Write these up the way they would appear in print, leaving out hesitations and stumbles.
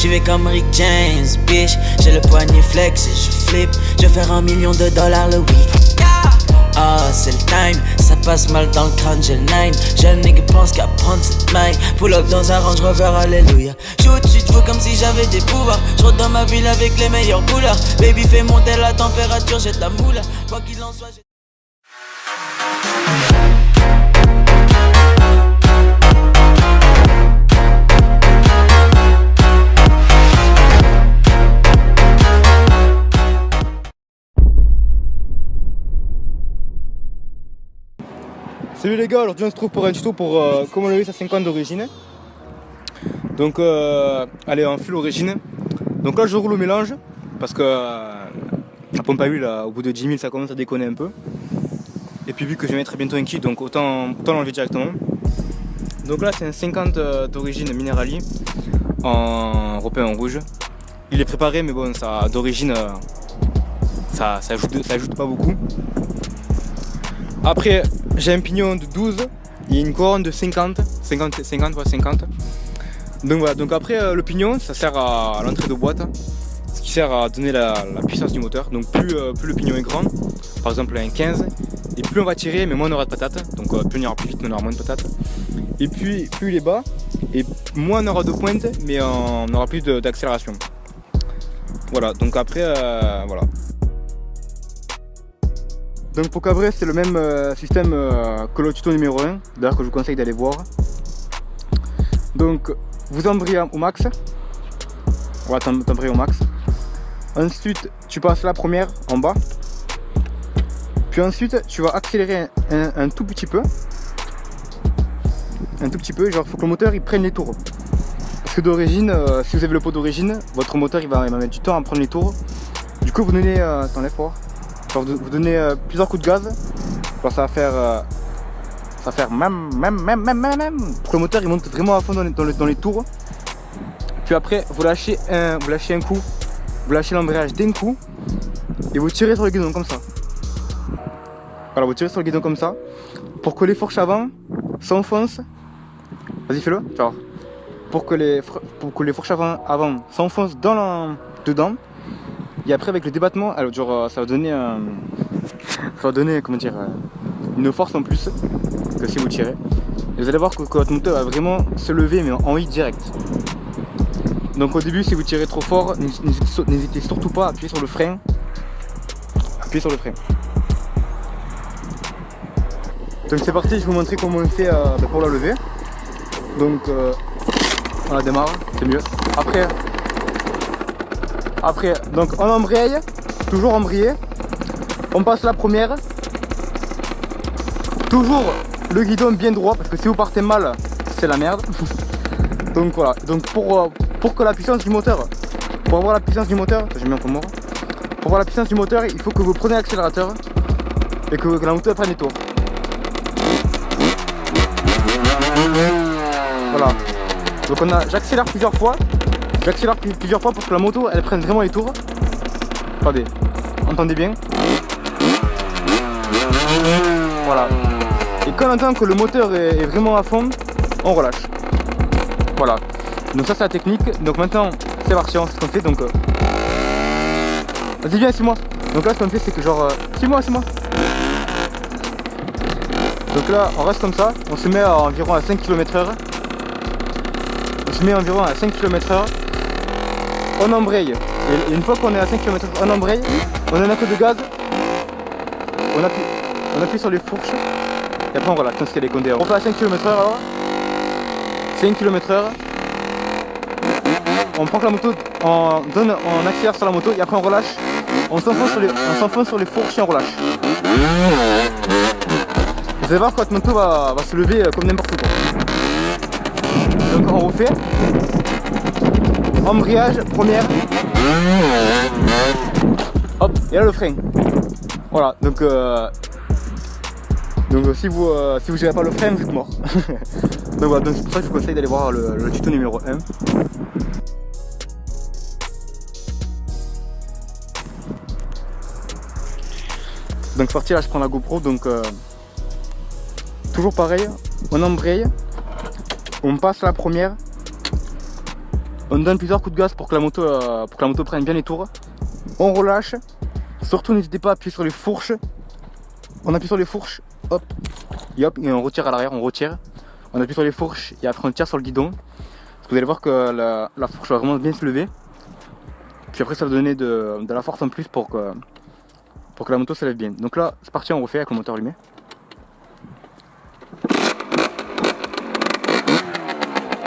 vais comme Rick James, bitch. J'ai le poignet flex et je flippe. Je vais faire $1 million le week. Ah, c'est le time, ça passe mal dans le crâne, j'ai le 9. Jeune nigga pense qu'à prendre cette maille. Pull up dans un Range Rover, alléluia. J'suis au-dessus de vous comme si j'avais des pouvoirs. J'rentre dans ma ville avec les meilleurs couleurs. Baby fais monter la température, j'ai de la moula. Quoi qu'il en soit, j'ai... Salut les gars, aujourd'hui on se trouve pour un tuto pour comment lever sa 50 d'origine. Donc allez, on fait l'origine. Donc là je roule au mélange parce que la pompe à huile au bout de 10 000 ça commence à déconner un peu. Et puis vu que je vais mettre bientôt un kit, donc autant l'enlever directement. Donc là c'est un 50 d'origine minéralier en européen en rouge. Il est préparé mais bon, ça d'origine ça ajoute pas beaucoup. Après j'ai un pignon de 12 et une couronne de 50. Donc voilà, donc après le pignon ça sert à l'entrée de boîte, ce qui sert à donner la puissance du moteur. Donc plus le pignon est grand, par exemple un 15, et plus on va tirer mais moins on aura de patates. Donc plus on ira plus vite mais on aura moins de patates. Et puis plus il est bas, et moins on aura de pointe mais on aura plus d'accélération. Voilà, donc après voilà. Donc pour cabrer c'est le même système que le tuto numéro 1, d'ailleurs que je vous conseille d'aller voir. Donc vous embrayez au max, voilà, t'embrayes au max. Ensuite tu passes la première en bas, puis ensuite tu vas accélérer un tout petit peu, genre il faut que le moteur il prenne les tours. Parce que d'origine, si vous avez le pot d'origine, votre moteur il va mettre du temps à prendre les tours. Du coup vous donnez, t'enlèves fort. Alors vous donnez plusieurs coups de gaz, alors ça va faire même pour que le moteur il monte vraiment à fond dans les tours. Puis après vous lâchez un coup, vous lâchez l'embrayage d'un coup et vous tirez sur le guidon comme ça. Voilà, vous tirez sur le guidon comme ça pour que les fourches avant s'enfoncent. Vas-y fais-le, genre pour que les fourches avant s'enfoncent dedans. Et après avec le débattement, alors genre ça va donner comment dire, une force en plus que si vous tirez. Et vous allez voir que votre moteur va vraiment se lever mais en hit direct. Donc au début si vous tirez trop fort, n'hésitez surtout pas à appuyer sur le frein. Appuyez sur le frein. Donc c'est parti, je vais vous montrer comment on fait pour la lever. Donc on la démarre, c'est mieux. Après, donc on embraye, toujours embrayer. On passe la première. Toujours le guidon bien droit parce que si vous partez mal, c'est la merde. Donc voilà, donc pour que la puissance du moteur, pour avoir la puissance du moteur, j'ai mis un peu mort. Pour avoir la puissance du moteur, il faut que vous preniez l'accélérateur et que la moto prenne les tours. Voilà. Donc j'accélère plusieurs fois. Pour que la moto elle prenne vraiment les tours. Attendez, entendez bien. Voilà. Et quand on entend que le moteur est vraiment à fond, on relâche. Voilà. Donc ça c'est la technique. Donc maintenant c'est parti, c'est ce qu'on fait. Donc vas-y viens, suis-moi. Donc là ce qu'on fait c'est que genre suis-moi. Donc là on reste comme ça, on se met à environ à 5 km/h. On embraye. Et une fois qu'on est à 5 km/h, on embraye, on a un coup de gaz, on appuie sur les fourches, et après on relâche, parce qu'elle est condée. On fait à 5 km/h alors. 5 km/h. On prend la moto, on accélère sur la moto, et après on relâche. On s'enfonce sur les fourches et on relâche. Vous allez voir que votre moto va se lever comme n'importe quoi. Donc on refait. Embrayage, première. Hop, et là le frein. Voilà, donc si vous gérez pas le frein, vous êtes mort. Donc voilà, donc c'est pour ça que je vous conseille d'aller voir le tuto numéro 1. Donc c'est parti, là je prends la GoPro, donc toujours pareil, on embraye, on passe la première, On donne plusieurs coups de gaz pour que la moto prenne bien les tours. On relâche. Surtout n'hésitez pas à appuyer sur les fourches. On appuie sur les fourches, hop, et hop, et on retire à l'arrière, on retire. On appuie sur les fourches et après on tire sur le guidon. Parce que vous allez voir que la fourche va vraiment bien se lever. Puis après ça va donner de la force en plus pour que la moto se lève bien. Donc là c'est parti, on refait avec le moteur allumé.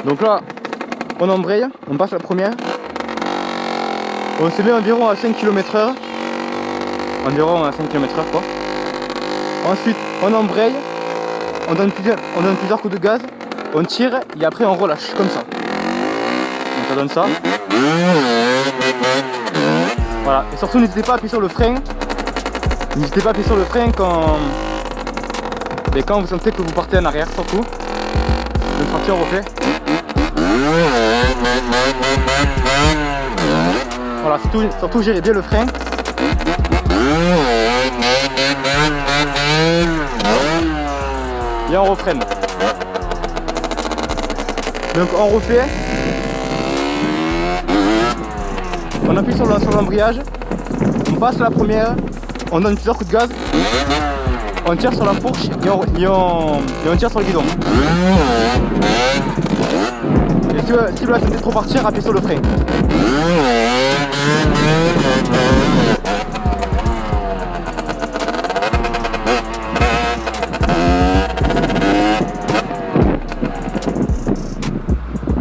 Donc là on embraye, on passe la première. On se met environ à 5 km/h. Environ à 5 km/h quoi. Ensuite on embraye, on donne plusieurs coups de gaz, on tire et après on relâche comme ça. Donc ça donne ça. Voilà, et surtout n'hésitez pas à appuyer sur le frein. N'hésitez pas à appuyer sur le frein quand vous sentez que vous partez en arrière surtout. Donc parti on refait. Voilà, surtout gérez bien le frein. Et on refreine. Donc on refait. On appuie sur l'embrayage. On passe la première. On donne plusieurs coups de gaz. On tire sur la fourche et on tire sur le guidon. Et si vous la sentez trop partir, appuyez sur le frein.